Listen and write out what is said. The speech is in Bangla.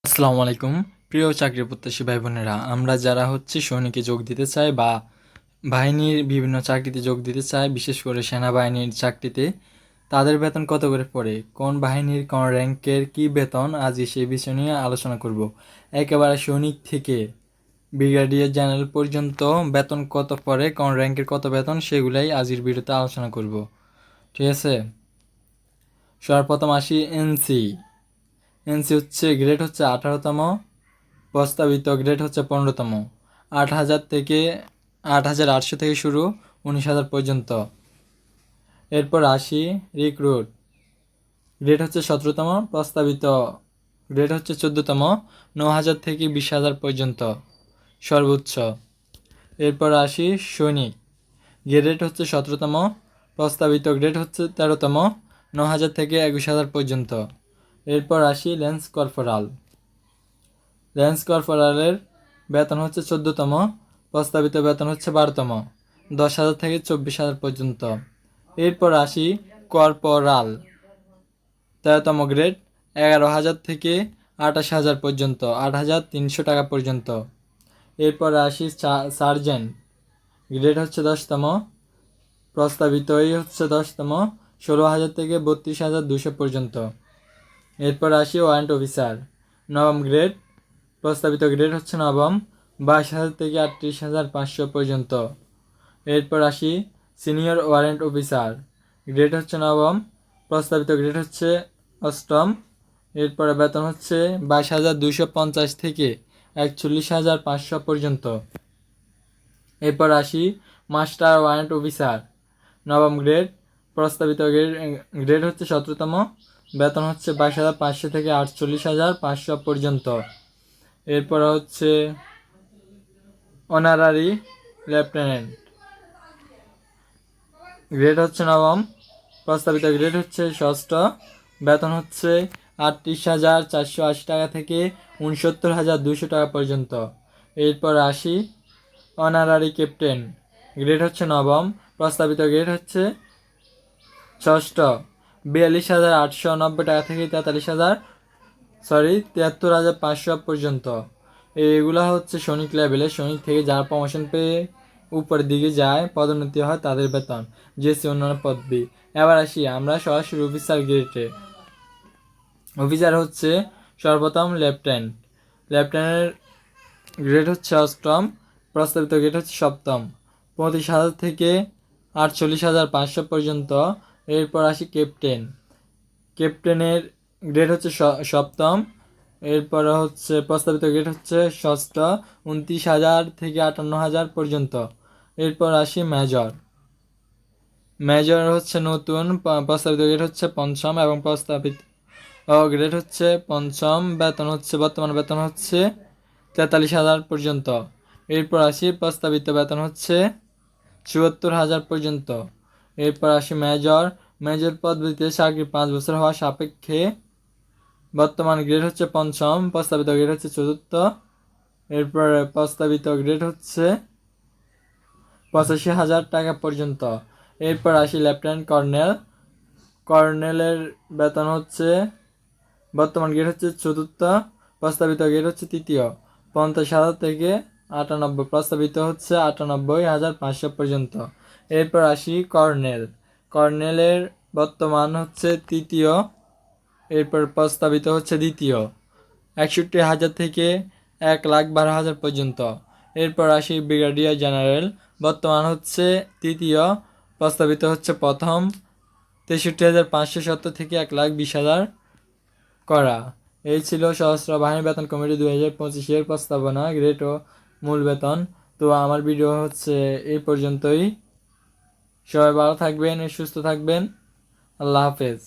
আসসালামু আলাইকুম। প্রিয় চাকরি প্রত্যাশী ভাই বোনেরা, আমরা যারা সৈনিকে যোগ দিতে চাই বা বাহিনীর বিভিন্ন চাকরিতে যোগ দিতে চাই, বিশেষ করে সেনাবাহিনীর চাকরিতে, তাদের বেতন কত করে পড়ে, কোন বাহিনীর কোন র্যাঙ্কের কী বেতন, আজ সেই বিষয় নিয়ে আলোচনা করব। একেবারে সৈনিক থেকে ব্রিগেডিয়ার জেনারেল পর্যন্ত বেতন কত পড়ে, কোন র্যাঙ্কের কত বেতন, সেগুলাই আজকের ভিডিওতে আলোচনা করব। ঠিক আছে, সর্বপ্রথম আসি এনসি। এনসি গ্রেড 18তম, প্রস্তাবিত গ্রেড 15তম। 8,800 থেকে শুরু, 19,000 পর্যন্ত। এরপর আসি রিক্রুট। গ্রেড 17তম, প্রস্তাবিত গ্রেড 14তম, 9,000 থেকে 20,000 পর্যন্ত সর্বোচ্চ। এরপর আসি সৈনিক। গ্রেড 17তম, প্রস্তাবিত গ্রেড 13তম, 9,000 থেকে 21,000 পর্যন্ত। এরপর আসি ল্যান্স কর্পোরাল। ল্যান্স কর্পোরালের বেতন 14তম, প্রস্তাবিত বেতন 12তম, 10,000 থেকে 24,000 পর্যন্ত। এরপর আসি কর্পোরাল। 13তম গ্রেড, 11,000 থেকে 28,000 পর্যন্ত, 8,300 টাকা পর্যন্ত। এরপর আসি সার্জেন্ট। গ্রেড 10তম, প্রস্তাবিতই 10তম, 16,000 থেকে 32,200 পর্যন্ত। এরপর আসি ওয়ারেন্ট অফিসার। নবম গ্রেড, প্রস্তাবিত গ্রেড 9ম, 22,000 থেকে 38,500 পর্যন্ত। এরপর আসি সিনিয়র ওয়ারেন্ট অফিসার। গ্রেড 9ম, প্রস্তাবিত গ্রেড 8ম। এরপরে বেতন 22,250 থেকে 41,500 পর্যন্ত। এরপর আসি মাস্টার ওয়ারেন্ট অফিসার। নবম গ্রেড, প্রস্তাবিত গ্রেড 17তম, বেতন 22,500 থেকে 48,500 পর্যন্ত। এরপর অনারারি লেফটেন্যান্ট। গ্রেড 9ম, প্রস্তাবিত গ্রেড 6ষ্ঠ, বেতন 38,480 টাকা থেকে 69,200 টাকা পর্যন্ত। এরপর আসি অনারারি ক্যাপ্টেন। গ্রেড 9ম, প্রস্তাবিত গ্রেড 6ষ্ঠ, 42,890 টাকা থেকে 73,500 পর্যন্ত। এগুলো সৈনিক লেভেলে, সৈনিক থেকে যারা প্রমোশন পেয়ে উপরের দিকে যায়, পদোন্নতি হয়, তাদের বেতন, জেসি অন্যান্য পদবি। এবার আসি আমরা সরাসরি অফিসার গ্রেডে। অফিসার সর্বপ্রথম লেফটেন্যান্ট। লেফটেন্যান্টের গ্রেড 8ম, প্রস্তাবিত গ্রেড 7ম, 35,000 থেকে 48,500 পর্যন্ত। এরপর আসি ক্যাপ্টেন। ক্যাপ্টেনের গ্রেড 7ম, এরপর প্রস্তাবিত গ্রেড 6ষ্ঠ, 29,000 থেকে 58,000 পর্যন্ত। এরপর আসি মেজর। মেজর নতুন, প্রস্তাবিত গ্রেড 5ম এবং প্রস্তাবিত গ্রেড 5ম, বেতন বর্তমান বেতন 43,000 পর্যন্ত। এরপর আসি প্রস্তাবিত বেতন 74,000 পর্যন্ত। এরপর আসি মেজর। মেজর পদবিতে চাকরি 5 বছর হওয়া সাপেক্ষে বর্তমান গ্রেড 5ম, প্রস্তাবিত গ্রেড 4র্থ। এরপর প্রস্তাবিত গ্রেড 85,000 টাকা পর্যন্ত। এরপর আসি লেফটেন্যান্ট কর্নেল। কর্নেলের বেতন বর্তমান গ্রেড 4র্থ, প্রস্তাবিত গ্রেড 3য়, 50,000 থেকে 98, প্রস্তাবিত 98,500 পর্যন্ত। এরপর আসি কর্নেল। কর্নেলের বর্তমান 3য়, এরপর প্রস্তাবিত 2য়, 61,000 থেকে 1,12,000 পর্যন্ত। এরপর আসি ব্রিগেডিয়ার জেনারেল। বর্তমান 3য়, প্রস্তাবিত 1ম, 63,570 থেকে 1,20,000 করা। এই ছিল সশস্ত্র বাহিনী বেতন কমিটি 2025-এর প্রস্তাবনা, গ্রেড ও মূল বেতন। তো আমার ভিডিও এই পর্যন্তই। সবাই ভালো থাকবেন, সুস্থ থাকবেন। আল্লাহ হাফেজ।